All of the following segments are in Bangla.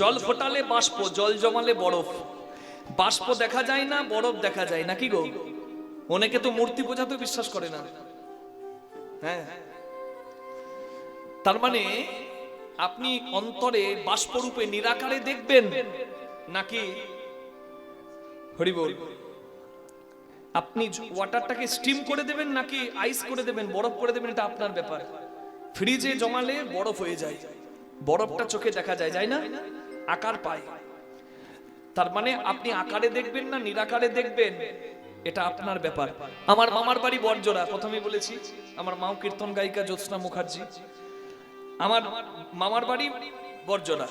জল ফোটালে বাষ্প, জল জমালে বরফ। বাষ্প দেখা যায় না, বরফ দেখা যায় না, কি গো? অনেকে তো মূর্তি পূজাতে বিশ্বাস করে না। হ্যাঁ, তার মানে আপনি অন্তরে বাষ্পরূপে নিরাকারে দেখবেন নাকি হরি বল, আপনি ওয়াটারটাকে স্টিম করে দেবেন নাকি আইস করে দেবেন, বরফ করে দেবেন, এটা আপনার ব্যাপার। ফ্রিজে জমালে বরফ হয়ে যায়, বরফটা চোখে দেখা যায়, যায় না, আকার পায়। তার মানে আপনি আকারে দেখবেন না নিরাকারে দেখবেন, এটা আপনার ব্যাপার। আমার মামার বাড়ি বড়জোড়া, প্রথমেই বলেছি আমার মাও কীর্তন গায়িকা জ্যোৎস্না মুখার্জি। আমার মামার বাড়ি বড়জোড়া,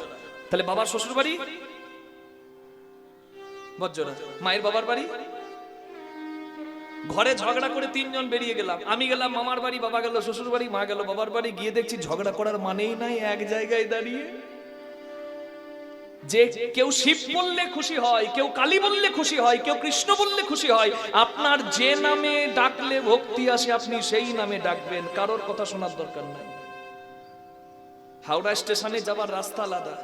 তাহলে বাবার শ্বশুর বাড়ি বড়জোড়া, মায়ের বাবার বাড়ি। ঘরে ঝগড়া করে তিনজন বেরিয়ে গেলাম, আমি গেলাম মামার বাড়ি, বাবা গেল শ্বশুর বাড়ি, মা গেল বাবার বাড়ি। গিয়ে দেখছি ঝগড়া করার মানেই নাই, এক জায়গায় দাঁড়িয়ে। যে কেউ শিব বললে খুশি হয়, কেউ কালী বললে খুশি হয়, কেউ কৃষ্ণ বললে খুশি হয়। আপনার যে নামে ডাকলে ভক্তি আসে আপনি সেই নামে ডাকবেন, কারোর কথা শোনার দরকার নাই। হাওড়া স্টেশনে যাবার রাস্তা আলাদা,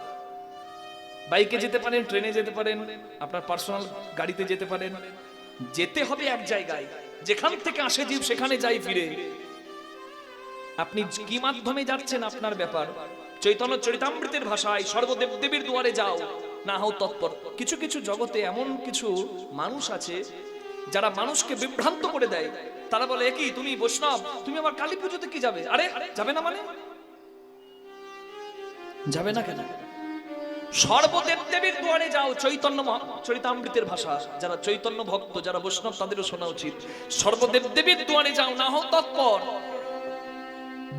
বাইকে যেতে পারেন, ট্রেনে যেতে পারেন, আপনার পার্সোনাল গাড়িতে যেতে পারেন, যেতে হবে এক জায়গায়, যেখান থেকে আসে জীব সেখানে যাই ফিরে। আপনি কি মাধ্যমে যাচ্ছেন আপনার ব্যাপার। চৈতন্য চরিতামৃতের ভাষায় সর্বদেব দেবীর দুয়ারে যাও, না হও তৎপর। কিছু কিছু জগতে এমন কিছু মানুষ আছে যারা মানুষকে বিভ্রান্ত করে দেয়। তারা বলে, কি তুমি বৈষ্ণব, তুমি আবার কালী পুজোতে কি যাবে? আরে যাবে না মানে যাবে না কেন? সর্বদেব দেবীর দুয়ারে যাও, চৈতন্য চরিতামৃতের ভাষা। যারা চৈতন্য ভক্ত, যারা বৈষ্ণব, তাদেরও শোনা উচিত। সর্বদেব দেবীর দুয়ারে যাও, না হও তৎপর।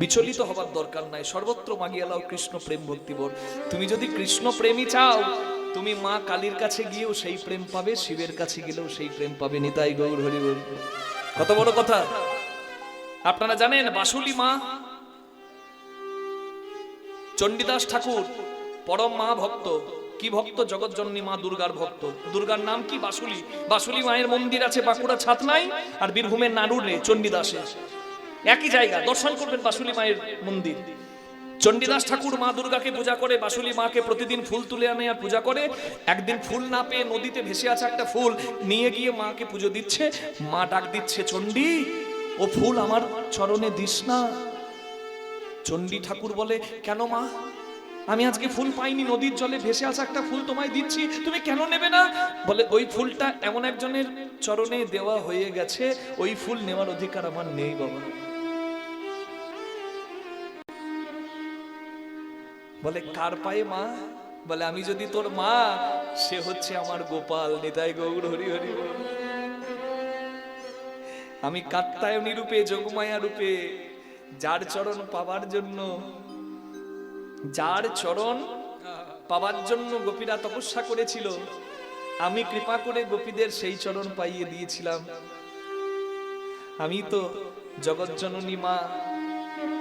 বিচলিত হবার দরকার নাই। সর্বত্র মাগিয়া লাও কৃষ্ণ প্রেম ভক্তিবর। তুমি যদি কৃষ্ণ প্রেমী চাও, তুমি মা কালীর কাছে গিয়েও সেই প্রেম পাবে, শিবের কাছে গেলেও সেই প্রেম পাবে। নিতাই গৌর হরি বল। কত বড় কথা। আপনারা জানেন বাসুলি মা, চণ্ডীদাস ঠাকুর পরম মা ভক্ত। কি ভক্ত? জগৎজননী মা দুর্গার ভক্ত। দুর্গার নাম কি? বাসুলি। বাসুলি মায়ের মন্দির আছে বাঁকুড়া ছাতনায় আর বীরভূমের নাড়ুরে চণ্ডীদাসে, একই জায়গা। দর্শন করবেন বাসুলি মায়ের মন্দির। চণ্ডীদাস ঠাকুর মা দুর্গাকে পূজা করে, বাসুলি মাকে প্রতিদিন ফুল তুলে আনে আর পূজা করে। একদিন ফুল না পেয়ে নদীতে ভেসে আছে একটা ফুল নিয়ে গিয়ে মাকে পুজো দিচ্ছে। মা ডাক দিচ্ছে, চণ্ডী, ও ফুল আমার চরণে দিস না। চণ্ডী ঠাকুর বলে, কেন মা? আমি আজকে ফুল পাইনি, নদীর জলে ভেসে আসা একটা ফুল তোমায় দিচ্ছি, তুমি কেন নেবে না? বলে, ওই ফুলটা এমন একজনের চরণে দেওয়া হয়ে গেছে, ওই ফুল নেওয়ার অধিকার আমার নেই বাবা। বলে, কার পায়ে মা? বলে, আমি যদি তোর মা, সে হচ্ছে আমার গোপাল। নিতাই গৌর হরি হরি বল। আমি কাত্যায়নী রূপে, যোগমায়া রূপে, যার চরণ পাবার জন্য, যার চরণ পাবার জন্য গোপীরা তপস্যা করেছিল, আমি কৃপা করে গোপীদের সেই চরণ পাইয়ে দিয়েছিলাম। আমি তো জগৎজননী মা,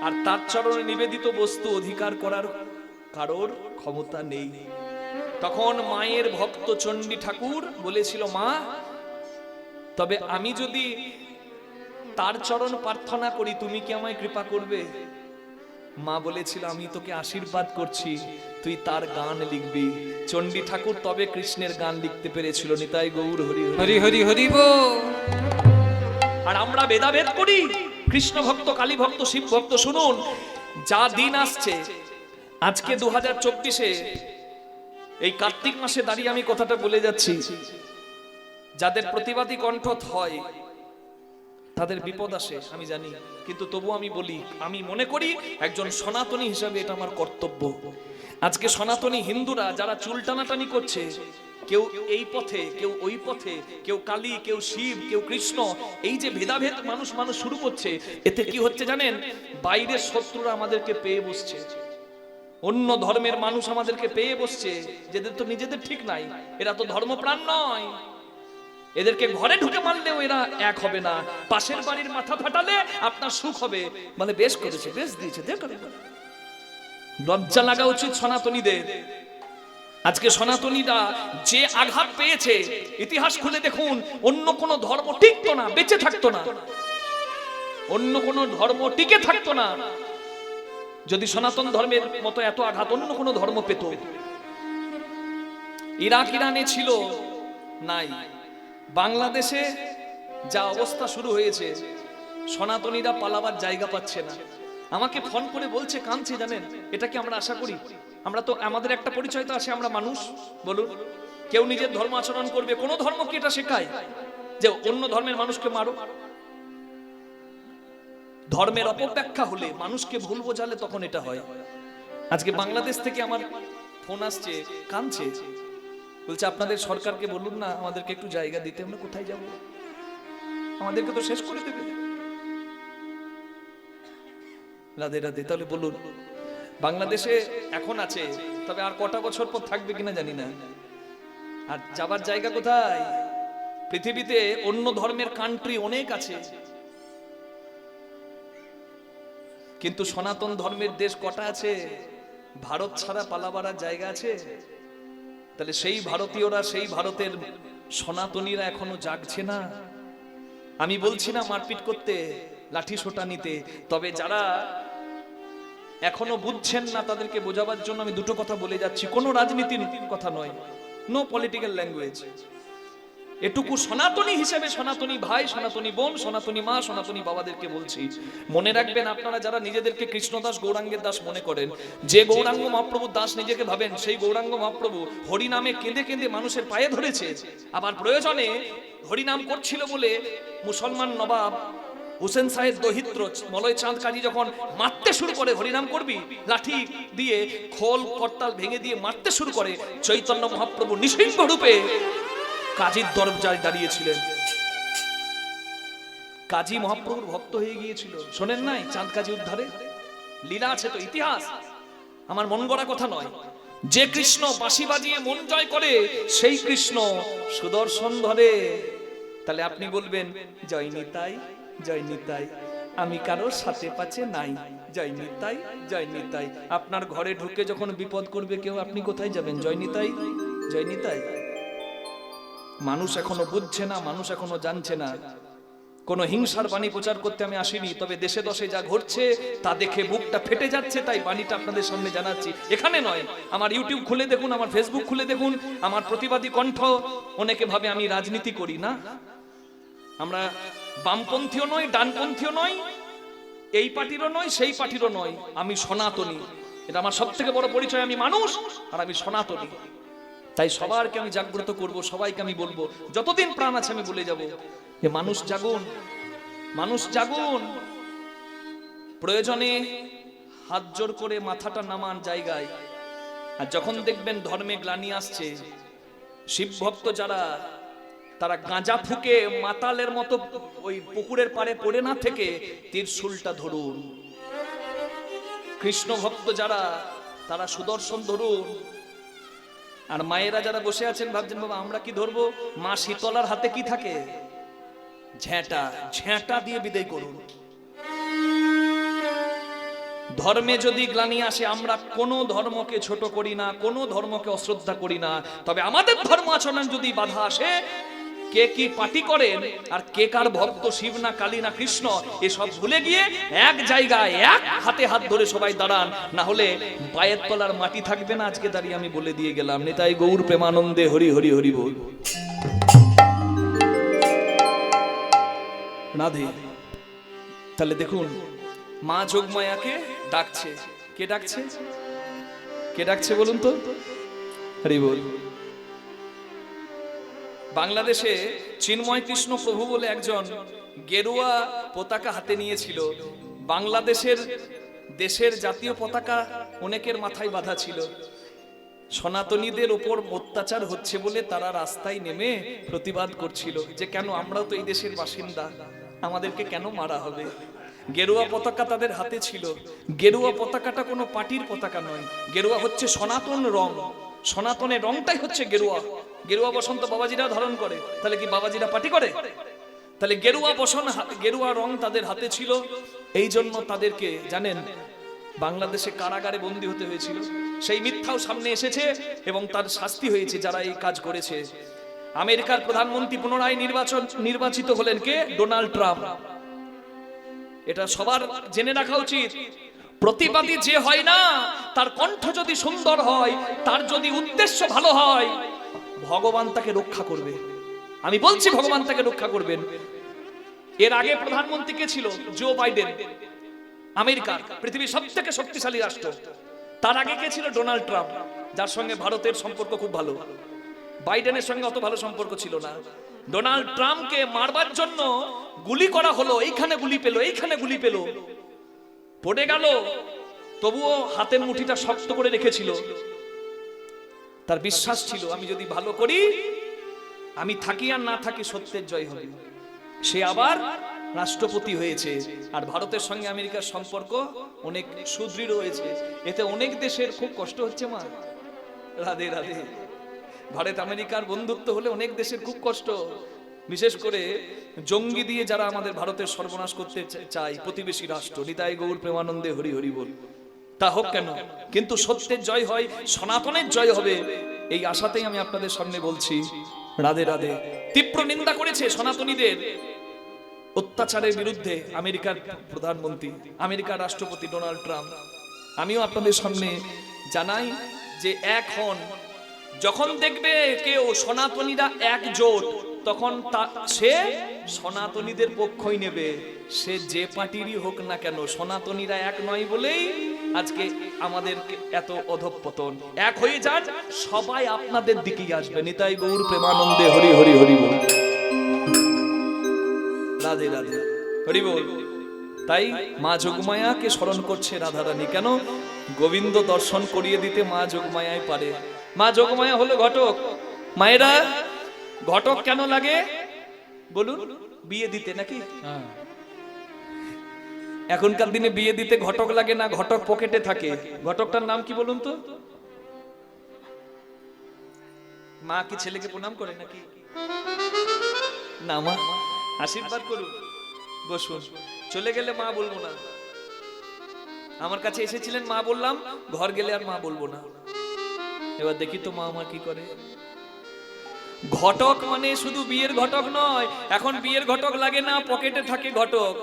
আর তার চরণে নিবেদিত বস্তু অধিকার করার কারোর ক্ষমতা নেই। তখন মায়ের ভক্ত চণ্ডী ঠাকুর বলেছিল, মা, তবে আমি যদি তার চরণ প্রার্থনা করি, তুমি কি আমায় কৃপা করবে? মা বলেছিল, আমি তোকে আশীর্বাদ করছি, তুই তার গান লিখবি। চণ্ডী ঠাকুর তবে কৃষ্ণের গান লিখতে পেরেছিল। নিতাই গৌর হরি হরি হরি হরি বল। আর আমরা ভেদাভেদ করি, কৃষ্ণ ভক্ত, কালী ভক্ত, শিব ভক্ত। শুনুন, যা দিন আসছে, আজকে 2024-এ এই কার্তিক মাসে দাঁড়িয়ে আমি কথাটা বলে যাচ্ছি, যাদের প্রতিবাদী কণ্ঠ হয় তাদের বিপদ আসে, আমি জানি, কিন্তু তবু আমি বলি, আমি মনে করি একজন সনাতনী হিসাবে এটা আমার কর্তব্য। আজকে সনাতনী হিন্দুরা যারা চুল টানাটানি করছে, কেউ এই পথে, কেউ ওই পথে, কেউ কালী, কেউ শিব, কেউ কৃষ্ণ, এই যে ভেদাভেদ মানুষ মানুষ শুরু করছে, এতে কি হচ্ছে জানেন? বাইরের শত্রুরা আমাদেরকে পেয়ে বসছে, অন্য ধর্মের মানুষ আমাদেরকে পেয়ে বসছে, যেদের তো নিজেদের ঠিক নাই, এরা তো ধর্মপ্রাণ নয়। এদেরকে ঘরে ঢুকে মারলেও এরা এক হবে না। পাশের বাড়ির মাথা ফাটালে আপনার সুখ হবে, মানে বেশ করেছে, বেশ দিয়েছে, লজ্জা লাগা উচিত সনাতনীদের। আজকে সনাতনীরা যে আঘাত পেয়েছে, ইতিহাস খুলে দেখুন, অন্য কোন ধর্ম টিকতো না, বেঁচে থাকতো না, অন্য কোন ধর্ম টিকে থাকতো না যদি সনাতন ধর্মের মতো এত আঘাত অন্য কোন ধর্ম পেত। ইরাক ইরানে ছিল নাই। বাংলাদেশে যা অবস্থা শুরু হয়েছে, সনাতনীরা পালাবার জায়গা পাচ্ছে না। আমাকে ফোন করে বলছে, কাঁদছে, জানেন এটা কি আমরা আশা করি? আমরা তো, আমাদের একটা পরিচয় তো আছে, আমরা মানুষ। বলুন, কেউ নিজের ধর্ম আচরণ করবে, কোন ধর্ম কি এটা শেখায় যে অন্য ধর্মের মানুষকে মারো? ধর্মের অপব্যাখ্যা হলে, মানুষকে ভুল বোঝালে তখন এটা হয়। আজকে বাংলাদেশ থেকে আমার ফোন আসছে, কাঁদছে, বলছে আপনাদের সরকারকে বলুন না আমাদেরকে একটু জায়গা দিতে, আমরা কোথায় যাব? আমাদেরকে তো শেষ করে দেবে। রাধে রাধে। তাহলে বলুন, বাংলাদেশে এখন আছে, তবে আর কটা বছর পর থাকবে কিনা জানি না। আর যাবার জায়গা কোথায়? পৃথিবীতে অন্য ধর্মের কান্ট্রি অনেক আছে, কিন্তু সনাতন ধর্মের দেশ কটা আছে? ভারত ছাড়া পালাবার জায়গা আছে? তাহলে সেই ভারতীয়রা, সেই ভারতের সনাতনীরা এখনো জাগছে না। আমি বলছি না মারপিট করতে, লাঠি সোটা নিতে, তবে যারা এখনো বুঝছেন না তাদেরকে বোঝাবার জন্য আমি দুটো কথা বলে যাচ্ছি। কোনো রাজনীতির কথা নয়, নো পলিটিক্যাল ল্যাঙ্গুয়েজ। এটুকু সনাতনী হিসেবে, সনাতনী ভাই, সনাতনী বোন, সনাতনী মা, সনাতনী বাবাদেরকে বলছি, মনে রাখবেন, আপনারা যারা নিজেদেরকে কৃষ্ণদাস, গৌরাঙ্গের দাস মনে করেন, যে গৌরাঙ্গ মহাপ্রভুর দাস নিজেকে ভাবেন, সেই গৌরাঙ্গ মহাপ্রভু হরিনামে কেঁদে কেঁদে মানুষের পায়ে ধরেছে। আবার প্রয়োজনে হরিনাম করছিল বলে মুসলমান নবাব হুসেন সাহেব দহিত্র মলয় চাঁদ কাজী যখন মারতে শুরু করে, হরিনাম করবি, লাঠি দিয়ে খোল করতাল ভেঙে দিয়ে মারতে শুরু করে, চৈতন্য মহাপ্রভু নৃসিংহ রূপে কাজীর দরজায় দাঁড়িয়েছিলেন। কাজী মহাপ্রভুর ভক্ত হয়ে গিয়েছিল। শোনেন নাই চাঁদ কাজী উদ্ধারে? লীলা আছে তো, ইতিহাস, আমার মন গড়া কথা নয়। যে কৃষ্ণ বাঁশি বাজিয়ে মন জয় করে, সেই কৃষ্ণ সুদর্শন ধরে। তাহলে আপনি বলবেন, জয় নিতাই, জয় নিতাই, আমি কারোর সাথে পাচ্ছে নাই, জয় নিতাই, জয় নিতাই। আপনার ঘরে ঢুকে যখন বিপদ করবে কেউ, আপনি কোথায় যাবেন? জয় নিতাই, জয় নিতাই। মানুষ এখনো বুঝছে না, মানুষ এখনো জানছে না। কোন হিংসার বাণী প্রচার করতে আমি আসিনি, তবে দেশে দশে যা ঘটছে তা দেখে বুকটা ফেটে যাচ্ছে, তাই বাণীটা আপনাদের সামনে জানাচ্ছি। এখানে নয়, আমার ইউটিউব খুলে দেখুন, আমার ফেসবুক খুলে দেখুন, আমার প্রতিবাদী কণ্ঠ। অনেকে ভাবে আমি রাজনীতি করি না, আমরা বামপন্থীও নয়, ডানপন্থীও নয়, এই পার্টিরও নয়, সেই পার্টিরও নয়, আমি সনাতনী। এটা আমার সব থেকে বড় পরিচয়। আমি মানুষ আর আমি সনাতনী। তাই সবারকে আমি জাগ্রত করব, সবাইকে আমি বলবো, যতদিন প্রাণ আছে আমি বলে যাব যে মানুষ জাগুন, মানুষ জাগুন। প্রয়োজনে হাত জোর করে মাথাটা নামান জায়গায়। আর যখন দেখবেন ধর্মে গ্লানি আসছে, শিব ভক্ত যারা, তারা গাঁজা ফুকে মাতালের মতো ওই পুকুরের পাড়ে পড়ে না থেকে ত্রিশূলটা ধরুন। কৃষ্ণ ভক্ত যারা, তারা সুদর্শন ধরুন। আর মায়েরা যারা বসে আছেন ভাবছেন, বাবা আমরা কি ধরবো? মা শীতলার হাতে কি থাকে? ঝেঁটা, ঝেঁটা দিয়ে বিদায় করুন। ধর্মে যদি গ্লানি আসে, আমরা কোনো ধর্মকে ছোট করি না, কোনো ধর্মকে অশ্রদ্ধা করি না, তবে আমাদের ধর্ম আচরণ যদি বাধা আসে, কে কি পার্টি করেন আর কে কার ভক্ত, শিব না কালী না কৃষ্ণ, এসব ভুলে গিয়ে এক জায়গায় এক হাতে হাত ধরে সবাই দাঁড়ান, না হলে পায়ের তলার মাটি থাকবে না। আজকে দাঁড়িয়ে আমি বলে দিয়ে গেলাম, নিতাই গৌর প্রেমানন্দে হরি হরি হরি বল। রাধে। তাহলে দেখুন, মা যোগমায়াকে ডাকছে। কে ডাকছে? কে ডাকছে বলুন তো? হরি বল। বাংলাদেশে চিন্ময় কৃষ্ণ প্রভু বলে একজন গেরুয়া পতাকা হাতে নিয়েছিল। বাংলাদেশের দেশের জাতীয় পতাকা অনেকের মাথায় বাঁধা ছিল। সনাতনীদের উপর অত্যাচার হচ্ছে বলে তারা রাস্তায় নেমে প্রতিবাদ করছিল যে কেন, আমরাও তো এই দেশের বাসিন্দা, আমাদেরকে কেন মারা হবে। গেরুয়া পতাকা তাদের হাতে ছিল। গেরুয়া পতাকাটা কোনো পার্টির পতাকা নয়, গেরুয়া হচ্ছে সনাতন রং। সনাতনের রংটাই হচ্ছে গেরুয়া। গেরুয়া বসন্ত বাবাজিরা ধারণ করে, তাহলে কি বাবাজিরা পার্টি করে? তাহলে গেরুয়া বসন, গেরুয়া রং তাদের হাতে ছিল। এই জন্য তাদেরকে জানেন বাংলাদেশে কারাগারে বন্দী হতে হয়েছিল। সেই মিথ্যাও সামনে এসেছে এবং তার শাস্তি হয়েছে যারা এই কাজ করেছে। আমেরিকার প্রধানমন্ত্রী পুনরায় নির্বাচিত হলেন কে? Donald Trump. এটা সবার জেনে রাখা উচিত। প্রতিবাদী যে হয় না, তার কণ্ঠ যদি সুন্দর হয়, তার যদি উদ্দেশ্য ভালো হয়, ভগবান তাকে রক্ষা করবে। আমি বলছি ভগবান তাকে রক্ষা করবেন। এর আগে প্রধানমন্ত্রী কে ছিল? জো বাইডেন, আমেরিকার পৃথিবীর সবথেকে শক্তিশালী রাষ্ট্র। তার আগে কে ছিল? ডোনাল্ড ট্রাম্প, যার সঙ্গে ভারতের সম্পর্ক খুব ভালো। বাইডেনের সঙ্গে অত ভালো সম্পর্ক ছিল না। ডোনাল্ড ট্রাম্পকে মারবার জন্য গুলি করা হলো, এইখানে গুলি পেল, এইখানে গুলি পেল, পড়ে গেল, তবুও হাতের মুঠিটা শক্ত করে রেখেছিল। তার বিশ্বাস ছিল আমি যদি ভালো করি, আমি থাকি আর না থাকি, সত্যের জয় হবে। সে আবার রাষ্ট্রপতি হয়েছে। আর ভারতের সঙ্গে আমেরিকার সম্পর্ক অনেক সুদৃঢ় হয়েছে। এতে অনেক দেশের খুব কষ্ট হচ্ছে মা। রাধে রাধে। ভারত আমেরিকার বন্ধুত্ব হলে অনেক দেশের খুব কষ্ট, বিশেষ করে জঙ্গি দিয়ে যারা আমাদের ভারতের সর্বনাশ করতে চায়, প্রতিবেশী রাষ্ট্র। নিতাই গৌর প্রেমানন্দে হরি হরি বল। তা হোক কেন, কিন্তু সত্যের জয় হয়, সনাতনের জয় হবে, এই আশাতেই আমি আপনাদের সামনে বলছি রাধে রাধে। তীব্র নিন্দা করেছে সনাতনীদের অত্যাচারের বিরুদ্ধে আমেরিকার প্রধানমন্ত্রী, আমেরিকার রাষ্ট্রপতি ডোনাল্ড ট্রাম্প। আমিও আপনাদের সামনে জানাই যে এখন যখন দেখবে কেউ সনাতনীরা একজোট, তখন সে সনাতনীদের পক্ষই নেবে। সে যে পার্টিরই হোক না কেন, সনাতনীরা এক নয় বলেই আজকে আমাদের এত অধঃপতন। এক হয়ে যান, সবাই আপনাদের দিকেই আসবে। নিতাই গৌর প্রেমানন্দে হরি হরি হরি বল। রাধে রাধে হরি বল। তাই মা যোগমায়াকে স্মরণ করছে রাধারানী। কেন? গোবিন্দ দর্শন করিয়ে দিতে মা যোগমায়াই পারে। মা যোগমায়া হলো ঘটক। মায়েরা ঘটক কেন লাগে বলুন? বিয়ে দিতে নাকি? এখনকার দিনে বিয়ে দিতে ঘটক লাগে না, ঘটক পকেটে থাকে। ঘটকটার নাম কি বলুন তো? মা কি ছেলেকে প্রণাম করে নাকি? না মা, আশীর্বাদ করুন, বসুন। চলে গেলে মা বলবো না। আমার কাছে এসেছিলেন মা বললাম, ঘর গেলে আর মা বলবো না। এবার দেখি তো মা আমার কি করে। ঘটক মানে শুধু বিয়ের ঘটক নয়, এখন বিয়ের ঘটক লাগে না, পকেটে থাকে ঘটক।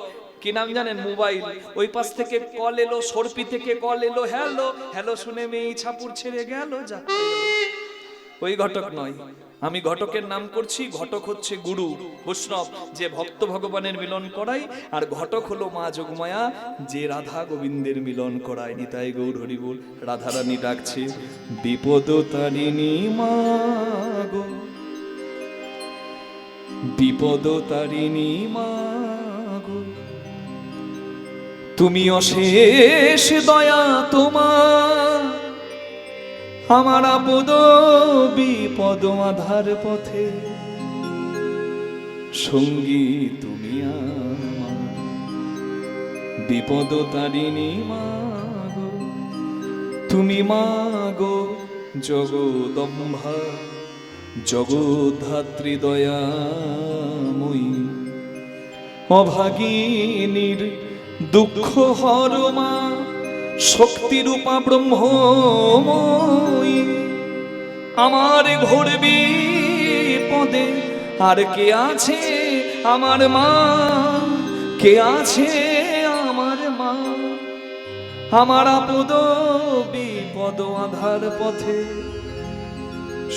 কি নাম জানেন? মোবাইল। ওই পাশ থেকে কল এলো, সরপি থেকে কল এলো, হ্যালো হ্যালো শুনে মেয়ে ছাপুর ছেড়ে গেল, যা। ওই ঘটক নয়, আমি ঘটকের নাম করছি। ঘটক হচ্ছে গুরু বৈষ্ণব, যে ভক্ত ভগবানের মিলন করায়। আর ঘটক হলো মা যোগমায়া, যে রাধা গোবিন্দের মিলন করায়। নিতাই গৌর হরি বল। রাধারানী ডাকছে, বিপদ তারিণী মা গো, বিপদ তারিণী মা গো, তুমি অশেষ দয়া তোমার, আমার আপদ বিপদ আধার পথে, সঙ্গী তুমি আমার। বিপদ তারিণী মা গো, তুমি মা গো জগদম্বা, জগদ্ধাত্রী দয়াময়ী, অভাগিনীর দুঃখ হর মা, শক্তিরূপা ব্রহ্মময়ী। আমার ঘোর বিপদে আর কে আছে আমার মা? কে আছে আমার মা? আমার আপদ বিপদ আধার পথে,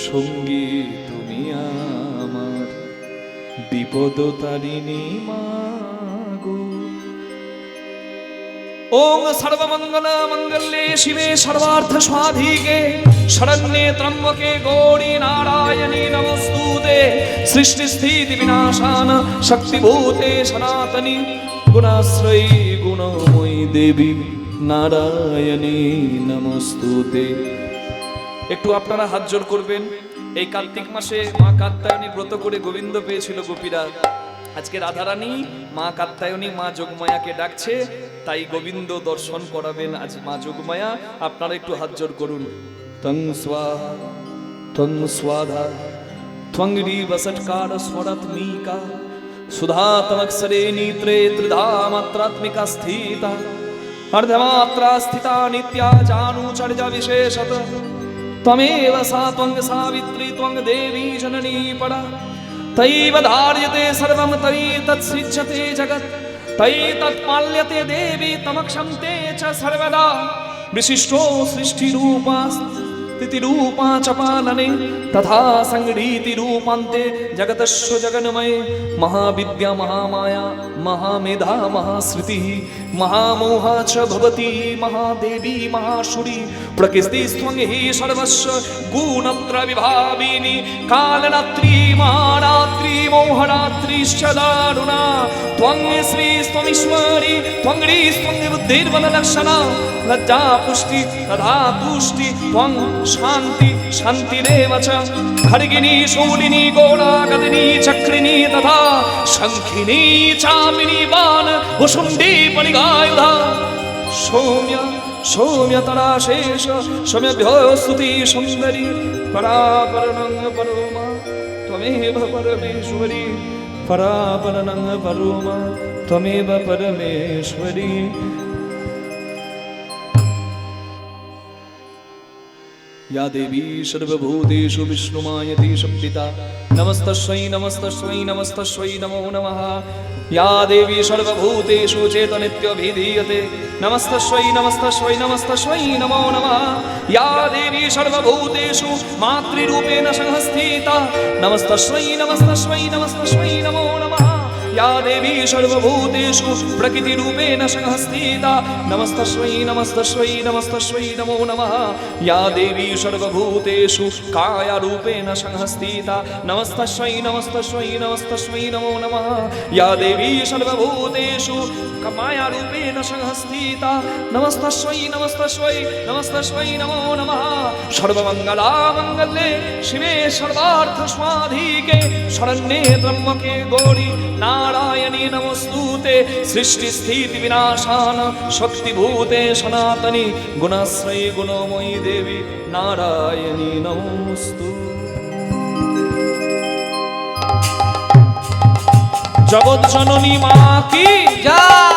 সঙ্গী তুমি আমার। বিপদ তারিণী মা গো। ওম সর্বমঙ্গল মঙ্গলে শিবে সর্বার্থ সাধিকে, শরণ্যে ত্র্যম্বকে গৌরী নারায়ণী নমস্তুতে। সৃষ্টি স্থিতি বিনাশান শক্তিভূতে সনাতনী, গুণাশ্রয়ী গুণময়ী দেবী নারায়ণী নমস্তুতে। একটু আপনারা হাত জোড় করবেন। এই কার্তিক মাসে মা কাত্যায়নী ব্রত করে গোবিন্দ পেয়েছিল গোপীরা। আজকে রাধারানী মা কাত্যায়নী মা যোগমায়াকে ডাকছে, তাই গোবিন্দ দর্শন করাবেন আজ মা যোগমায়া। আপনারা একটু হাত জোড় করুন। তং স্বাহা তং স্বাধা ত্বং রিবসৎকার স্বরাত্মিকা, সুধাতমক্ষরে নেত্রে ত্রিধা মাত্রাত্মিকা স্থিতা, अर्धमात्रा स्थिता नित्या जानुचर्या विशेषत। त्वमेव सा त्वं सावित्री त्वं देवी जननी परा। तैव धार्यते सर्वं तयि तत्सृज्यते जगत्। तयि तत्पाल्यते देवी तमक्षं ते च सर्वदा। विशिष्टो सृष्टिरूपा तिथिरूपा च पालने तथा संगीति रूपान्ते जगतस्य जगन्मये महाविद्या महामाया महामेधा महाश्रुतिः महामोहा च भवति महादेवी महाशुरी प्रकृतिस्त्वं हि सर्वस्य गुणत्रयविभाविनी कालरात्रि महारात्रि मोहरात्रिश्च दारुणा त्वं श्रीस्त्वमीश्वरी त्वं ह्रीस्त्वं बुद्धिर्बललक्षणा लज्जा पुष्टि तथा तुष्टि त्वं शान्ति शान्तिरेव च खड्गिनी शूलिनी गोलागदिनी चक्रिणी तथा शङ्खिनी चापिनी बाण भुषुण्डी परिगायुधा सौम्य सौम्यतरा शेष सौम्यभ्यो स्तुति सुन्दरी परापरनं परमा त्वमेव परमेश्वरी परापरनं परमा त्वमेव परमेश्वरी। या देवी सर्वभूतेषु विष्णुमायति शक्तिता नमस्तस्यै नमस्तस्यै नमस्तस्यै नमो नमः। या देवी सर्वभूतेषु चेतनित्यभिधीयते नमस्तस्यै नमस्तस्यै नमस्तस्यै नमो नमः। या देवी सर्वभूतेषु मातृरूपेण संस्थिता नमस्तस्यै नमस्तस्यै नमस्तस्यै नमो नमः। या देवी सर्वभूतेषु प्रकृतिरूपेण संस्थिता नमस्तस्यै नमस्तस्यै नमस्तस्यै नमो नमः। या देवी सर्वभूतेषु कायारूपेण संस्थिता नमस्तस्यै नमस्तस्यै नमस्तस्यै नमो नमः। या देवी सर्वभूतेषु मायारूपेण संस्थिता नमस्तस्यै नमस्तस्यै नमस्तस्यै नमो नमः। सर्वमङ्गला मङ्गले शिवे सर्वार्थसाधिके शरण्ये त्र्यम्बके गौरी नारायणी नमोस्तुते सृष्टि स्थिति विनाशान शक्तिभूते सनातनी गुणाश्रयी गुणमयी देवी नारायणी नमोस्तु। जगत जननी माँ की जय,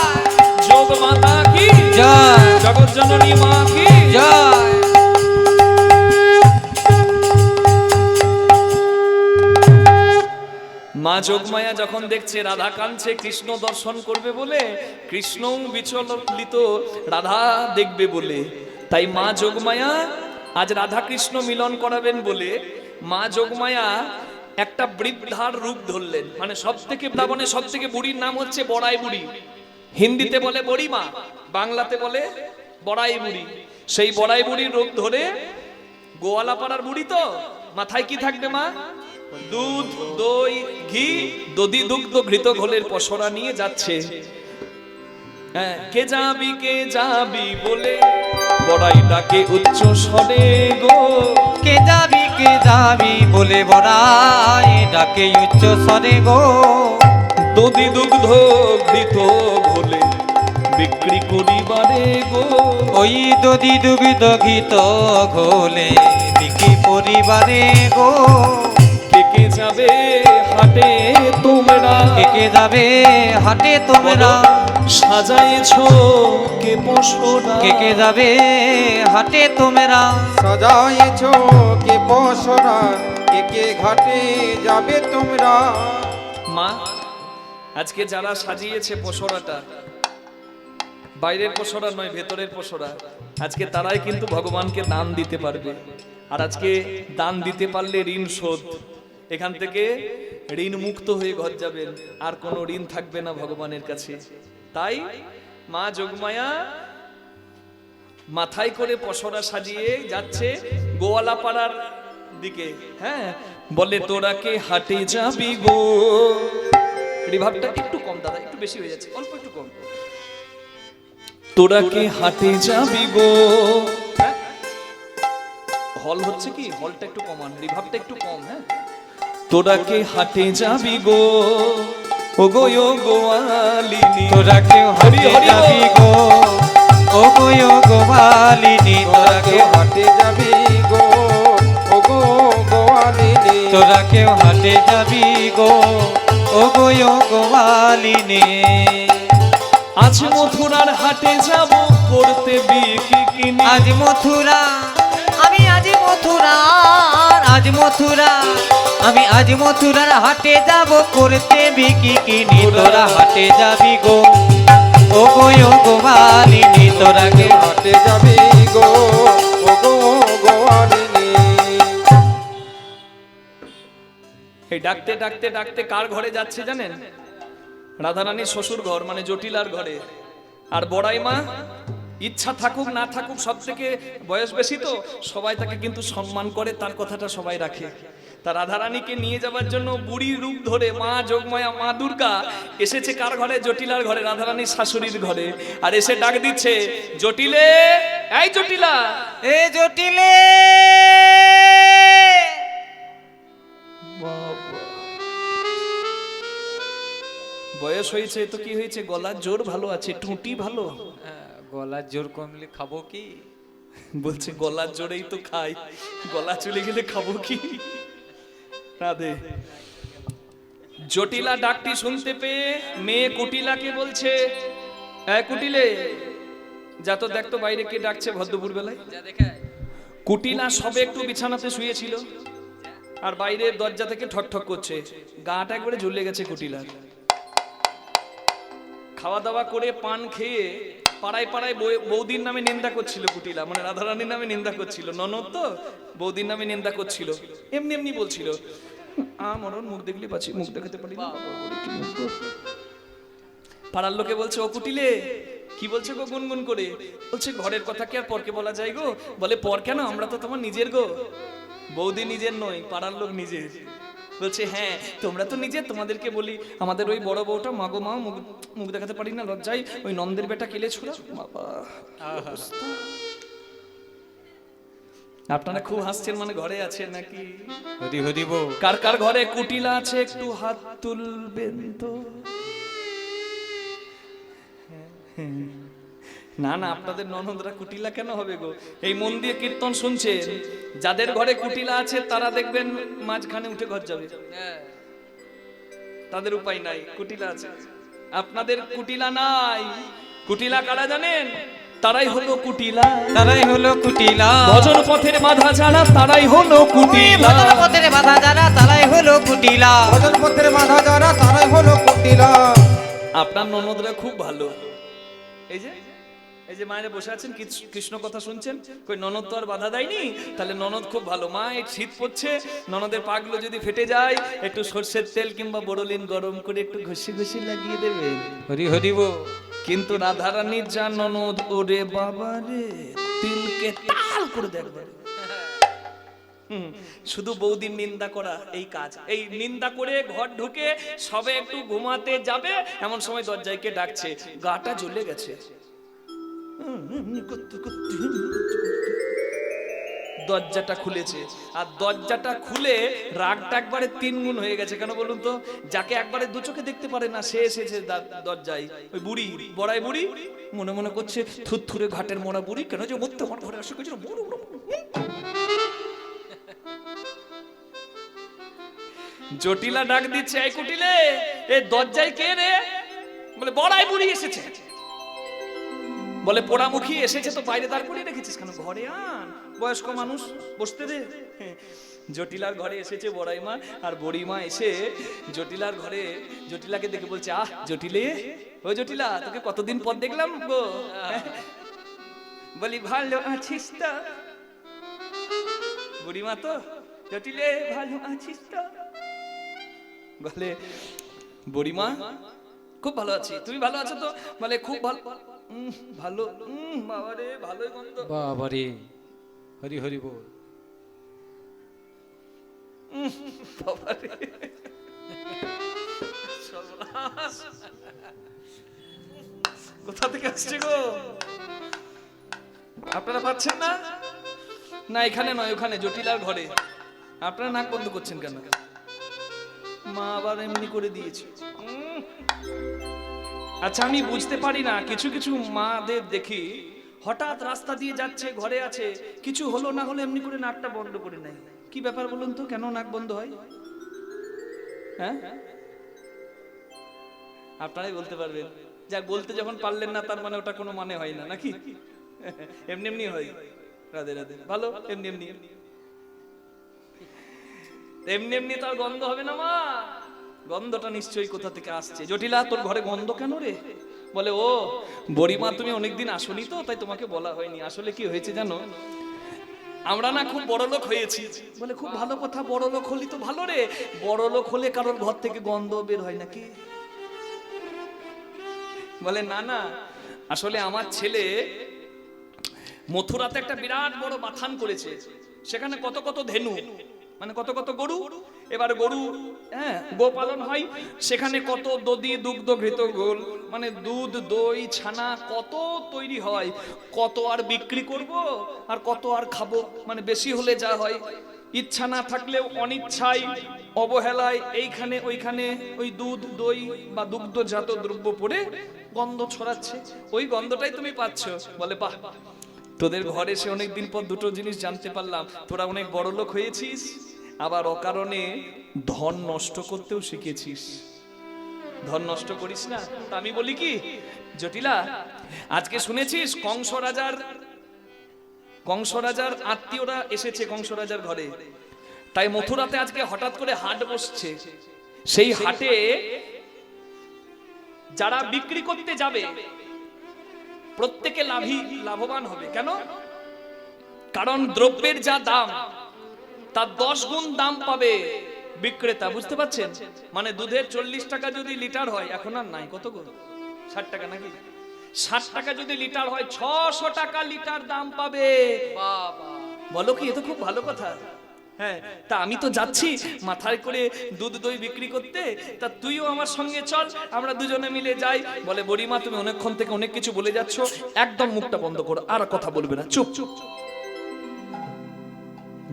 जोग माता की जय, जगत जननी माँ की जय। মা যোগমায়া যখন দেখছে রাধা কাঁদছে কৃষ্ণ দর্শন করবে বলে, কৃষ্ণ বিচলিত রাধা দেখবে বলে, তাই মা যোগমায়া আজ রাধা কৃষ্ণ মিলন করাবেন বলে মা যোগমায়া একটা বৃদ্ধার রূপ ধরলেন। মানে সব থেকে বৃন্দাবনে সব থেকে বুড়ির নাম হচ্ছে বড়াই বুড়ি। হিন্দিতে বলে বড়ি মা, বাংলাতে বলে বড়াই বুড়ি। সেই বড়াই বুড়ির রূপ ধরে গোয়ালাপাড়ার বুড়ি তো মাথায় কি থাকবে মা? দুধ দই ঘি দধি দুগ্ধ ঘৃত ঘোলের পসরা নিয়ে যাচ্ছে। হ্যাঁ, কে যাবি বলে বড়াই ডাকে উচ্চ স্বরে গো। কে যাবি বলে বড়াই ডাকে উচ্চ স্বরে গো। দধি দুগ্ধ ঘৃত ঘোলে বিক্রি করিবারে গো। ওই দধি দুগ্ধ ঘৃত ঘোলে বিক্রি পরিবারে গো। কে যাবে হাটে তোমরা, কে যাবে হাটে তোমরা সাজাইছো কে পসরা। কে যাবে হাটে তোমরা সাজাইছো কে পসরা, কে ঘাটে যাবে তোমরা। মা আজকে যারা সাজিয়েছে পসরাটা, বাইরের পসরা নয় ভেতরের পসরা, আজকে তারাই কিন্তু ভগবানকে দান দিতে পারবে। আর আজকে দান দিতে পারলে ঋণ শোধ, এখান থেকে ঋণ মুক্ত হয়ে ঘর যাবেন, আর কোনো ঋণ থাকবে না ভগবানের কাছে। তাই মা যোগমায়া মাথায় করে পসরা সাজিয়ে যাচ্ছে গোয়ালাপাড়ার দিকে। হ্যাঁ, বলে তোরা কে হাটে যাবি গো। রিভাবটা একটু কম দাদা, একটু বেশি হয়ে যাচ্ছে, অল্প একটু কম। তোরা কে হাটে যাবি গো। হল হচ্ছে কি, হলটা একটু কমান, রিভাবটা একটু কম। হ্যাঁ, তোরা কে হাটে যাবি গো। ও গো গোয়ালিনী, তোরা কেউ হাটে যাবি গো। ও গোয়ালিনী, তোরা কেউ হাটে যাবি গো। ও গো গোয়ালিনী, তোরা কেউ হাটে যাবি গো। ও গোয়ালিনী, আজ মথুরার হাটে যাব করতে বিক্রি কিনি। আজ মথুরা আমি আজ মথুরার হাটে যাব করতে বিক্রি কিনি। তোরা হাটে যাবি গো। ও গোয়ালিনী, তোরা কেউ হাটে যাবি গো। ও গো গোয়ালিনী, এই ডাকতে ডাকতে ডাকতে কার ঘরে যাচ্ছে জানেন? রাধারানীর শ্বশুর ঘর, মানে জটিলার ঘরে। আর বড়াই মা ইচ্ছা থাকুক না থাকুক, সব থেকে বয়স বেশি তো, সবাই তাকে কিন্তু সম্মান করে, তার কথাটা সবাই রাখে। তা রাধারানীকে নিয়ে যাবার জন্য বুড়ি রূপ ধরে মা যোগমায়া, মা দুর্গা এসেছে কার ঘরে? জটিলার ঘরে, রাধারানীর শাশুড়ির ঘরে। আর এসে ডাক দিচ্ছে, জটিলে, এই জটিলা, এ জটিলে। বয়স হয়েছে তো কি হয়েছে, গলার জোর ভালো আছে, টুটি ভালো। গলার জোর কমলে খাবো কি? বলছে গলার জোরেই তো খাই, গলা চলে গেলে খাবো কি? রাধে। জটিলা ডাকটি শুনতে পেয়ে মেয়ে কুটিলাকে বলছে, কুটিলে যা তো দেখতো বাইরে কে ডাকছে ভদ্রপুর বেলায়। কুটিলা সবে একটু বিছানাতে শুয়েছিল আর বাইরের দরজা থেকে ঠকঠক করছে, গাটা একবারে ঝুলে গেছে কুটিলার। খাওয়া দাওয়া করে পান খেয়ে পাড়ায় পাড়ায় বৌদির নামে নিন্দা করছিল কুটিলা, মানে রাধারানীর নামে নিন্দা করছিল। ননদ তো বৌদির নামে নিন্দা করছিল, এমনি এমনি বলছিল, মরণ মুখ দেখলে পাচ্ছি, মুখ দেখাতে পারি না। পাড়ার লোকে বলছে, ও কুটিলে কি বলছে গো গুনগুন করে? বলছে ঘরের কথা কি আর পরকে বলা যায় গো? বলে পর কেন, আমরা তো তোমার নিজের গো। বৌদি নিজের নয়, পাড়ার লোক নিজের। বলছে হ্যাঁ তোমরা তো নিজে, তোমাদেরকে বলি আমাদের ওই বড় বউটা মাগো মা মুখ দেখাতে পারি না লজ্জায়, ওই নন্দের বেটা কেলে ছুড়া। বাবা আপনারা খুব হাসছেন, মানে ঘরে আছেন নাকি? হরি হরি বল। কার কার ঘরে কুটিলা আছে একটু হাত তুলবেন তো? না না, আপনাদের ননদরা কুটিলা কেন হবে গো? এই মন দিয়ে কীর্তন শুনছেন, যাদের ঘরে কুটিলা আছে তারা দেখবেন মাঝখানে উঠে ঘর যাবে, তাদের উপায় নাই, কুটিলা আছে। আপনাদের কুটিলা নাই। কুটিলা কারা জানেন? তারাই হলো কুটিলা, তারাই হলো কুটিলা। ভজন পথের বাধা যারা তারাই হলো কুটিলা, ভজন পথের বাধা যারা তারাই হলো কুটিলা, ভজন পথের বাধা যারা তারাই হলো কুটিলা। আপনার ননদরা খুব ভালো। এই যে মায়েরা বসে আছেন কৃষ্ণ কথা শুনছেন, কই ননদ তো আর বাধা দেয়নি, তাহলে ননদ খুব ভালো। মা এই শীত পড়ছে, ননদের পাগুলো যদি ফেটে যায় একটু সরষের তেল কিংবা বড়লিন গরম করে একটু ঘষে ঘষে লাগিয়ে দেবেন। হরি হরি বল। কিন্তু রাধারানীর যা ননদ, ওরে বাবা রে, তিলকে তাল করে দেখবে। শুধু বৌদির নিন্দা করা এই কাজ, এই নিন্দা করে ঘর ঢুকে সবে একটু ঘুমাতে যাবে এমন সময় দরজায় কে ডাকছে, গাটা জ্বলে গেছে। দরজাটা খুলেছে, আর দরজাটা খুলে রাগটা একবারে 3 গুণ হয়ে গেছে। কেন বলুন তো? যাকে একবারে দু চোখে দেখতে পারে না সে এসেছে দরজায়। ওই বুড়ি, বড়াই বুড়ি মনে মনে করছে, থুরথুরে ঘাটের মোড়া বুড়ি কেন যে মরতে আমার ঘরে আসে কিছু। জটিলা ডাক দিচ্ছে, এই কুটিলে, এই দরজায় কে রে? বলে বড়াই বুড়ি এসেছে। বলে পোড়ামুখী এসেছে তো বাইরে দাঁড় করিয়ে রেখেছিস কেন? ঘরে আন, বয়স্ক মানুষ, বসতে দে। জটিলার ঘরে এসেছে বড়াই মা আর বড়ি মা। এসে জটিলার ঘরে জটিলাকে দেখে বলছে, আহ জটিলে, ও জটিলা তোকে কতদিন পর দেখলাম গো। বলি ভালো আছিস তো? বুড়ি মা তো, জটিলে ভালো আছিস তো? বলে বুড়িমা খুব ভালো আছি, তুমি ভালো আছো তো? বলে খুব ভালো। ভালো, বাবারে ভালোই গন্ধ। বাবারে, হরি হরি বল। বাবারে কোথা থেকে আসছে গো? আপনারা পাচ্ছেন না? না এখানে নয়, ওখানে জটিলার ঘরে। আপনারা নাক বন্ধ করছেন কেন? মা আবার এমনি করে দিয়েছে। আচ্ছা আমি বুঝতে পারি না, কিছু কিছু মাদের দেখি হঠাৎ রাস্তা দিয়ে যাচ্ছে, ঘরে আছে, কিছু হলো না হলো এমনি করে নাকটা বন্ধ করে নেয়। কি ব্যাপার বলুন তো, কেন নাক বন্ধ হয়? হ্যাঁ আপনারাই বলতে পারবেন। যাক, বলতে যখন পারলেন না তার মানে ওটা কোনো মানে হয় না নাকি? এমনি এমনি হয়। রাধে রাধে, ভালো। এমনি এমনি এমনি এমনি তার গন্ধ হবে না মা, গন্ধটা নিশ্চয়ই কোথা থেকে আসছে। জটিলা তোর ঘরে গন্ধ কেন রে? বলে ও বড়িমা তুমি অনেকদিন আসনি তো তাই তোমাকে বলা হয়নি। আসলে কি হয়েছে জানো, আমরা না খুব বড় লোক হয়েছি। বলে খুব ভালো কথা, বড় লোক হলি তো ভালো রে। বড় লোক হলে কারোর ঘর থেকে গন্ধ বের হয় নাকি? বলে না না, আসলে আমার ছেলে মথুরাতে একটা বিরাট বড় বাথান করেছে, সেখানে কত কত ধেনু, মানে কত কত গরু। এবার গরু, হ্যাঁ, গোপালন হয়, সেখানে কত দধি দুগ্ধ ঘৃত গোল, মানে দুধ দই ছানা কত তৈরি হয়, কত আর বিক্রি করব আর কত আর খাবো, মানে বেশি হলে যা হয়, ইচ্ছা না থাকলেও অনিচ্ছায় অবহেলায় এইখানে ওইখানে ওই দুধ দই বা দুগ্ধজাত দ্রব্য পড়ে গন্ধ ছড়াচ্ছে, ওই গন্ধটাই তুমি পাচ্ছ। বলে বাহ, তোদের ঘরে এসে অনেকদিন পর দুটো জিনিস জানতে পারলাম, তোরা অনেক বড় লোক হয়েছিস, আবার অকারণে ধন নষ্ট করতেও শিখেছিস। ধন নষ্ট করিস না। তা আমি বলি কি জটিলা, আজকে শুনেছিস কংস রাজার আত্মীয়রা এসেছে কংস রাজার ঘরে, তাই মথুরাতে আজকে হঠাৎ করে হাট বসছে। সেই হাটে যারা বিক্রি করতে যাবে প্রত্যেকে লাভবান হবে। কেন? কারণ দ্রব্যের যা দাম তার 10 গুণ দাম পাবে বিক্রেতা। বুঝতে পারছেন? মানে দুধের 40 টাকা যদি লিটার হয়, এখন আর নাই, কত গো, 60 টাকা নাকি? 60 টাকা যদি লিটার হয়, 600 টাকা লিটার দাম পাবে। বাবা, বলো কি, এ তো খুব ভালো কথা। হ্যাঁ, তা আমি তো যাচ্ছি মাথায় করে দুধ দই বিক্রি করতে, তা তুইও আমার সঙ্গে চল, আমরা দুজনে মিলে যাই। বলে বুড়িমা, তুমি অনেকক্ষণ থেকে অনেক কিছু বলে যাচ্ছ, একদম মুখটা বন্ধ করো, আর কথা বলবে না, চুপ চুপ।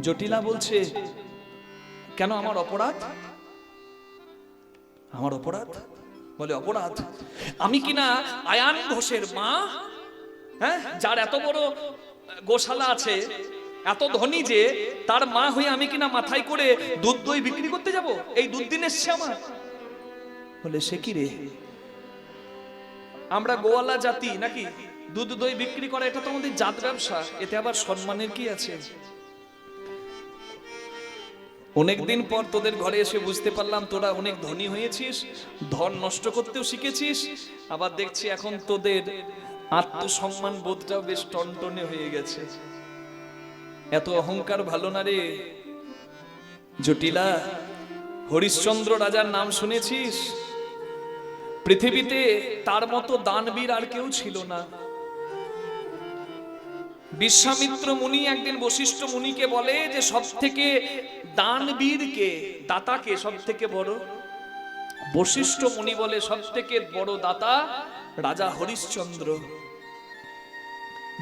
জটিলা বলছে, কেন, আমার অপরাধ? আমার অপরাধ? বলে অপরাধ, আমি কিনা আয়ান ঘোষের মা, হ্যাঁ, যার এত বড় গোশালা আছে, এত ধনী যে, তার মা হয়ে আমি কিনা মাথায় করে দুধ দই বিক্রি করতে যাব? এই দুর্দিন এসছে আমার। বলে সে কি রে, আমরা গোয়ালা জাতি নাকি? দুধ দই বিক্রি করা এটা তো আমাদের জাত ব্যবসা, এতে আবার সম্মানের কি আছে? অনেকদিন পর তোদের ঘরে এসে বুঝতে পারলাম তোরা অনেক ধনী হয়েছিস, ধন নষ্ট করতেও শিখেছিস, আবার দেখছি এখন তোদের আত্মসম্মান বোধটাও বেশ টনটনে হয়ে গেছে। এত অহংকার ভালো না রে জটিলা। হরিশ্চন্দ্র রাজার নাম শুনেছিস? পৃথিবীতে তার মতো দানবীর আর কেউ ছিল না। বিশ্বামিত্র মুনি একদিন বশিষ্ঠ মুনিকে বলে যে সব থেকে দানবীরকে, দাতাকে সব থেকে বড়? বশিষ্ঠ মুনি বলে সব থেকে বড় দাতা রাজা হরিশ্চন্দ্র।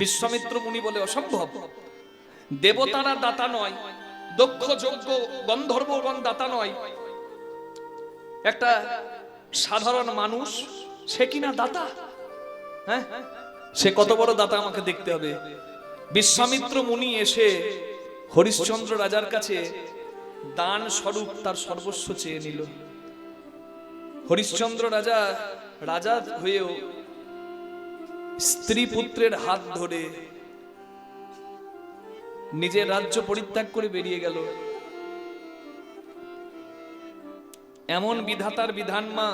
বিশ্বামিত্র মুনি বলে অসম্ভব, দেবতারা দাতা নয়, দক্ষ যোগ্য গন্ধর্বগণ দাতা নয়, একটা সাধারণ মানুষ সে কিনা দাতা? হ্যাঁ, সে কত বড় দাতা আমাকে দেখতে হবে। বিশ্বামিত্র মুনি এসে হরিশ্চন্দ্র রাজার কাছে দান স্বরূপ তার সর্বস্ব চেয়ে নিল। হরিশ্চন্দ্র রাজা রাজা হয়েও স্ত্রী পুত্রের হাত ধরে নিজের রাজ্য পরিত্যাগ করে বেরিয়ে গেল। এমন বিধাতার বিধান মা,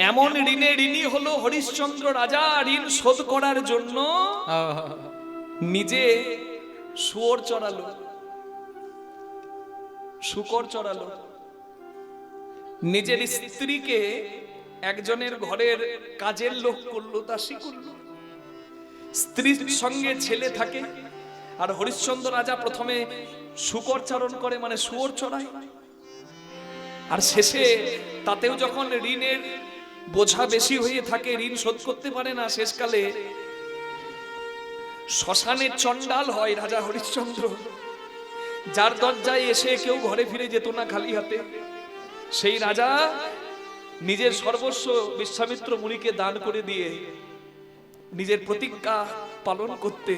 এমন ঋণে ঋণী হলো হরিশ্চন্দ্র রাজা, ঋণ শোধ করার জন্য নিজে শুয়োর চড়ালো, শূকর চড়ালো, নিজের স্ত্রীকে একজনের ঘরের কাজের লোক করলো, দাসী করলো। স্ত্রীর সঙ্গে ছেলে থাকে, আর হরিশ্চন্দ্র রাজা প্রথমে শূকর চারণ করে, মানে শুয়োর চড়ায়, আর শেষে তাতেও যখন ঋণের বোঝা বেশি হয়ে থাকে, ঋণ শোধ করতে পারে না, শেষকালে শ্মশানের চণ্ডাল হয় রাজা হরিশ্চন্দ্র, যার দরজায় এসে কেউ ঘরে ফিরে যেত না খালি হাতে। সেই রাজা নিজের সর্বস্ব বিশ্বামিত্র মুনিকে দান করে দিয়ে নিজের প্রতিজ্ঞা পালন করতে,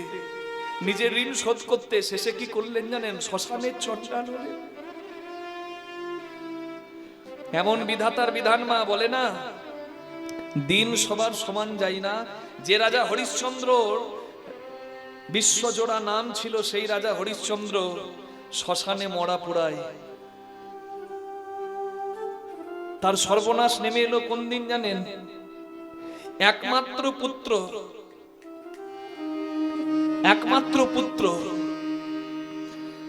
নিজের ঋণ শোধ করতে শেষে কি করলেন জানেন? শ্মশানের চণ্ডাল হলেন। এমন বিধাতার বিধান মা, বলে না দিন সবার সমান যায় না। যে রাজা হরিশ্চন্দ্র বিশ্বজোড়া নাম ছিল, সেই রাজা হরিশ্চন্দ্র শ্মশানে মরা পোড়ায়। তার সর্বনাশ নেমে এলো কোন দিন জানেন? একমাত্র পুত্র একমাত্র পুত্র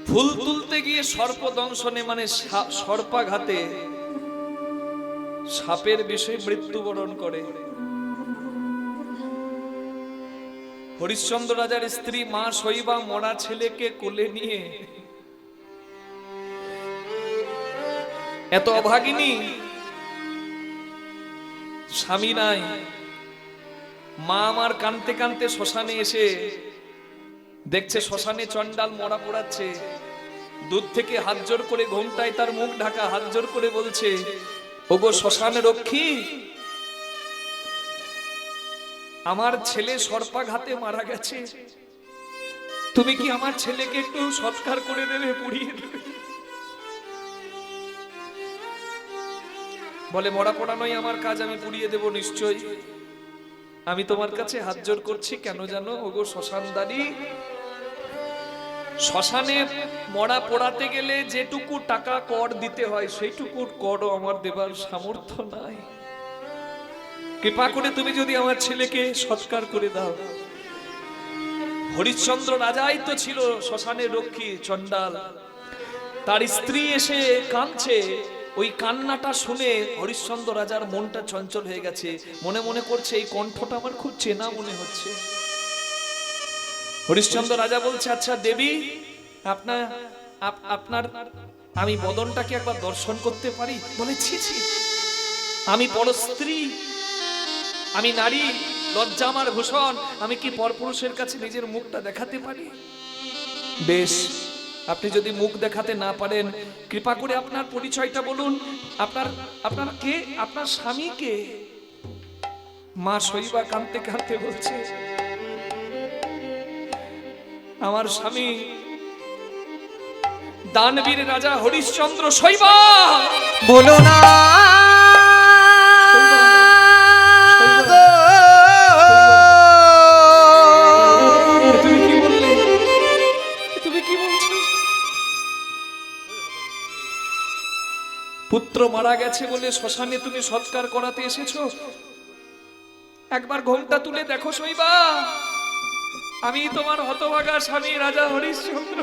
ফুল তুলতে গিয়ে সর্প দংশনে মানে সর্পাঘাতে সাপের বিষয়ে মৃত্যুবরণ করে। হরিশ্চন্দ্র রাজার স্ত্রী মা শৈবা মরা ছেলেকে কোলে নিয়ে, এত অভাগিনী, স্বামী নাই, মা আমার কানতে কানতে শ্মশানে এসে দেখছে শ্মশানে চণ্ডাল মরা পোড়াচ্ছে, দূর থেকে হাত জোর করে, ঘোমটায় তার মুখ ঢাকা, হাত জোর করে বলছে, ওগো শ্মশানে রক্ষী, আমার ছেলে সর্পাঘাতে মারা গেছে, তুমি কি আমার ছেলেকে একটু সৎকার করে দেবে, পুড়িয়ে দেবে? বলে মরা পোড়ানোই আমার কাজ, আমি পুড়িয়ে দেব নিশ্চয়, আমি তোমার কাছে হাত জোর করছি, কেন জানো ওগো শ্মশানদারি, শ্মশানে মরা পোড়াতে গেলে যেটুকু টাকা কর দিতে হয় সেইটুকু করও আমার দেবার সামর্থ্য নাই, কৃপা করে তুমি যদি আমার ছেলেকে সৎকার করে দাও। হরিশ্চন্দ্র রাজাই তো ছিল শ্মশানের রক্ষী চণ্ডাল, তার স্ত্রী এসে কাঁদছে, ওই কান্নাটা শুনে হরিশ্চন্দ্র রাজার মনটা চঞ্চল হয়ে গেছে, মনে মনে করছে এই কণ্ঠটা আমার খুব চেনা মনে হচ্ছে। হরিশ্চন্দ্র রাজা বলছে, আচ্ছা দেবী, আপনার আমি বদনটাকে একবার দর্শন করতে পারি? বলে ছি ছি, আমি পরস্ত্রী, আমি নারী, লজ্জা আমার ভূষণ, আমি কি পরপুরুষের কাছে নিজের মুখটা দেখাতে পারি? বেশ, আপনি যদি মুখ দেখাতে না পারেন, কৃপা করে আপনার পরিচয়টা বলুন, আপনার কে, আপনার স্বামী কে? মা শৈবা কাঁদতে কাঁদতে বলছে, আমার স্বামী দানবীর রাজা হরিশ্চন্দ্র। শৈবা বলো না তুমি কি বললে, তুমি কি বলছো? পুত্র মারা গেছে বলে শ্মশানে তুমি সৎকার করাতে এসেছো? একবার ঘোমটা তুলে দেখো শৈবা, আমি তোমার হতভাগা স্বামী রাজা হরিশ্চন্দ্র।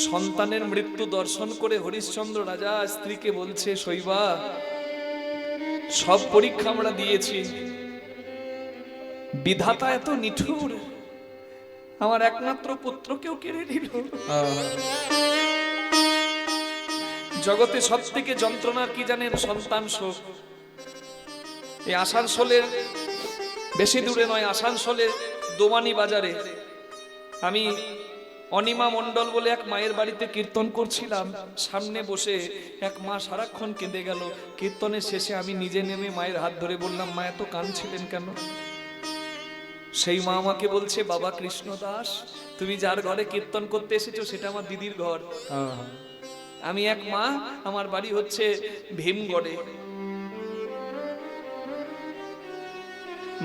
সন্তানের মৃত্যু দর্শন করে হরিশ্চন্দ্র রাজা স্ত্রীকে বলছে, শৈবা, সব পরীক্ষা আমরা দিয়েছি, বিধাতা এত নিঠুর, আমার একমাত্র পুত্রকেও কেড়ে নিল। জগতে সব থেকে যন্ত্রণার কি জানেন? সন্তান শোক। এই আসানসোলের, বেশি দূরে নয়, আসানসোলের দোমানি বাজারে আমি অনিমা মণ্ডল বলে এক মায়ের বাড়িতে কীর্তন করছিলাম, সামনে বসে এক মা সারাক্ষণ কেঁদে গেল। কীর্তনের শেষে আমি নিজে নেমে মায়ের হাত ধরে বললাম, মা এত কাঁদছিলেন কেন? সেই মা আমাকে বলছে, বাবা কৃষ্ণ দাস, তুমি যার ঘরে কীর্তন করতে এসেছো সেটা আমার দিদির ঘর। আমি এক মা, আমার বাড়ি হচ্ছে ভীমগড়ে।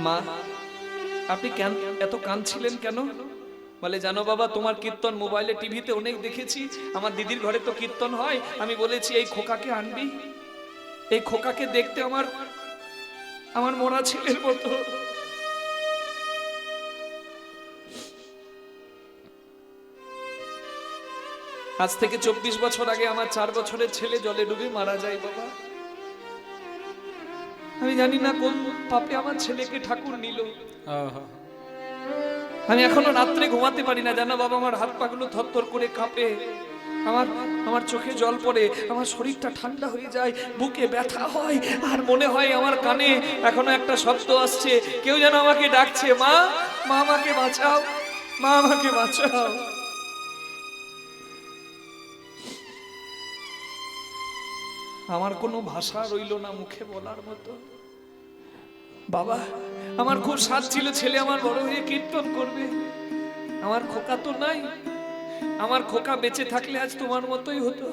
মা, আপনি কেন এত কাঁদছিলেন কেন? বলে, জানো বাবা, তোমার কীর্তন মোবাইলে টিভিতে অনেক দেখেছি, আমার দিদির ঘরে তো কীর্তন হয়, আমি বলেছি এই খোকাকে আনবি, এই খোকাকে দেখতে আমার মরা ছেলের মতো। আজ থেকে 24 বছর আগে আমার 4 বছরের ছেলে জলে ডুবে মারা যায় বাবা। আমি জানি না কোন পাপে আমার ছেলেকে ঠাকুর নিল। আমি এখনো রাত্রে ঘুমাতে পারি না, জানো বাবা, আমার হাত পাগুলো থরথর করে কাঁপে, আমার চোখে জল পড়ে, আমার শরীরটা ঠান্ডা হয়ে যায়, বুকে ব্যথা হয়, আর মনে হয় আমার কানে এখনো একটা শব্দ আসছে, কেউ যেন আমাকে ডাকছে, মা, মা আমাকে বাঁচাও, মা আমাকে বাঁচাও। আমার কোনো ভাষা রইল না মুখে বলার মতো। বাবা, আমার খুব সাধ ছিল ছেলে আমার বড় হয়ে কীর্তন করবে, আমার খোকা তো নাই, আমার খোকা বেঁচে থাকলে আজ তোমার মতোই হতো।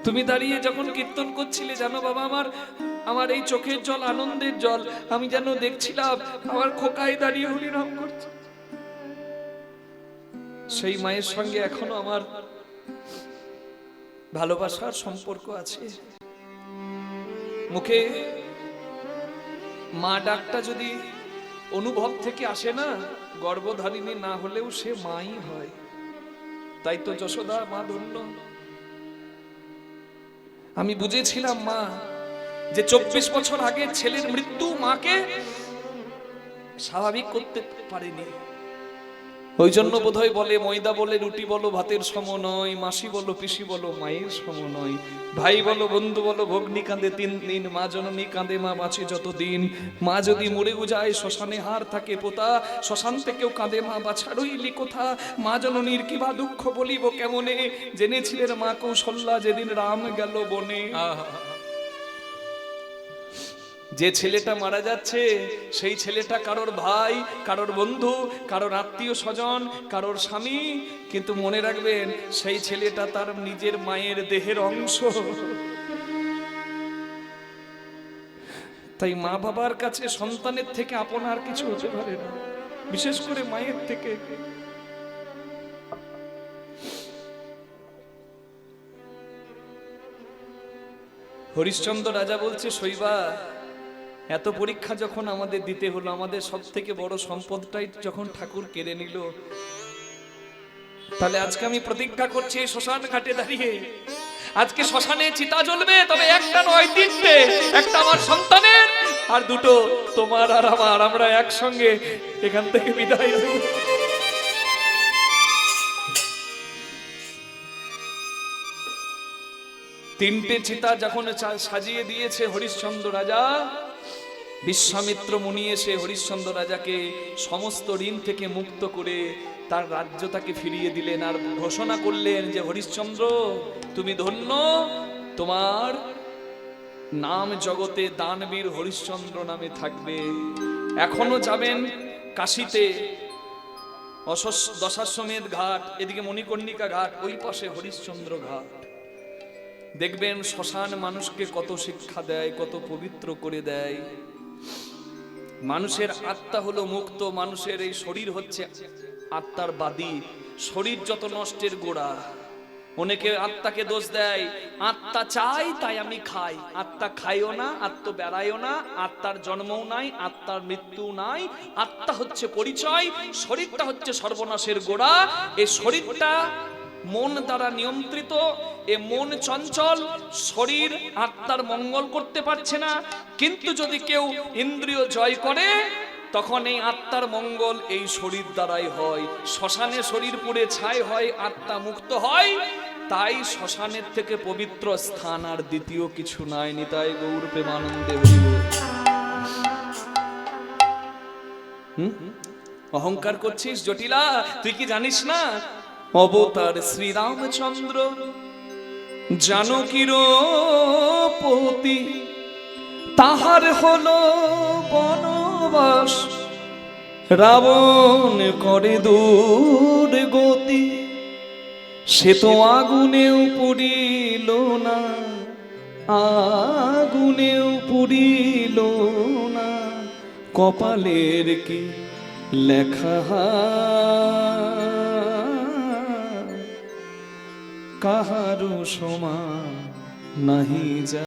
তুমি দাঁড়িয়ে যখন কীর্তন করছিলে, জানো বাবা, আমার এই চোখের জল আনন্দের জল, আমি যেন দেখছিলাম আমার খোকাই দাঁড়িয়ে হরিনাম করছে। সেই মায়ের সঙ্গে এখনো আমার ভালোবাসার সম্পর্ক আছে। মুখে মা ডাকটা যদি অনুভব থেকে আসে না, গর্ভধারিণী না হলেও সে মাই হয়। তাই তো যশোদা মা ধন্য। আমি বুঝেছিলাম মা যে 24 বছর আগে ছেলের মৃত্যু মাকে স্বাভাবিক করতে পারেনি। ওই জন্য বোধহয় বলে ময়দা বলে রুটি বলো ভাতের সম নয়, মাসি বলো পিসি বলো মায়ের সম নয়, ভাই বলো বন্ধু বলো ভগ্নি কাঁদে 3 দিন, মা জননী কাঁদে মা বাঁচে যতদিন। মা যদি মরেও যায় শ্মশানে হাড় থাকে পোতা, শ্মশান থেকেও কাঁদে মা বাছারইলি কোথা। মা জননীর কিবা দুঃখ বলিব কেমনে, জেনেছিলেন মা কৌশল্যা যেদিন রাম গেল বনে। যে ছেলেটা মারা যাচ্ছে সেই ছেলেটা কারোর ভাই, কারোর বন্ধু, কারোর আত্মীয় স্বজন, কারোর স্বামী, কিন্তু মনে রাখবেন সেই ছেলেটা তার নিজের মায়ের দেহের অংশ। তাই মা বাবার কাছে সন্তানের থেকে আপন আর কিছু হতে পারে না, বিশেষ করে মায়ের থেকে। হরিশ্চন্দ্র রাজা বলছে, শৈবা এত পরীক্ষা যখন আমাদের দিতে হলো, আমাদের সব থেকে বড় সম্পদটাই যখন ঠাকুর কেড়ে নিল, তাহলে আজকে আমি প্রতিজ্ঞা করছি শ্মশান ঘাটে দাঁড়িয়ে, আজকে শ্মশানে চিতা জ্বলবে, তবে একটা নয় 3টে, একটা আমার সন্তানের আর 2টো তোমার আর আমার, আমরা একসঙ্গে এখান থেকে বিদায় নেব। তিনটে চিতা যখন সাজিয়ে দিয়েছে হরিশ্চন্দ্র রাজা, বিশ্বামিত্র মুনি এসে হরিশ্চন্দ্র রাজাকে সমস্ত ঋণ থেকে মুক্ত করে তার রাজ্য তাকে ফিরিয়ে দিলেন আর ঘোষণা করলেন যে হরিশ্চন্দ্র তুমি ধন্য, তোমার নাম জগতে দানবীর হরিশ্চন্দ্র নামে থাকবে। এখনো যাবেন কাশীতে দশাশ্বমেধ ঘাট, এদিকে মণিকর্ণিকা ঘাট, ওই পাশে হরিশ্চন্দ্র ঘাট। দেখবেন শ্মশান মানুষকে কত শিক্ষা দেয়, কত পবিত্র করে দেয়। মানুষের আত্মা হলো মুক্ত, মানুষের এই শরীর হচ্ছে আত্মার বাদী, শরীর যত নষ্টের গোড়া। অনেকে আত্মাকে দোষ দেয়, আত্মা চাই তাই আমি খাই, আত্মা খাইও না, আত্মা বেড়াইও না, আত্মার জন্মও নাই, আত্মার মৃত্যু নাই, আত্মা হচ্ছে পরিচয়, শরীরটা হচ্ছে সর্বনাশের গোড়া। এই শরীরটা মন দ্বারা নিয়ন্ত্রিত, এ মন চঞ্চল, শরীর আত্মার মঙ্গল করতে পারছে না। কিন্তু যদি কেউ ইন্দ্রিয় জয় করে তখন এই আত্মার মঙ্গল এই শরীর দ্বারাই হয়। শ্মশানে শরীর পুড়ে ছাই হয়, আত্মা মুক্ত হয়। তাই শ্মশানের থেকে পবিত্র স্থান আর দ্বিতীয় কিছু নাই। নিতাই গৌর প্রেমানন্দে হরি বল। অহংকার করছিস জটিলা, তুই কি জানিস না অবতার শ্রীরামচন্দ্র জানকীর পতি, তাহার হলো বনবাস, রাবণ করে দূর গতি। সে তো আগুনেও পুড়িল না, আগুনেও পুড়িল না, কপালের কি লেখা কাহারো সমান নাহি যা।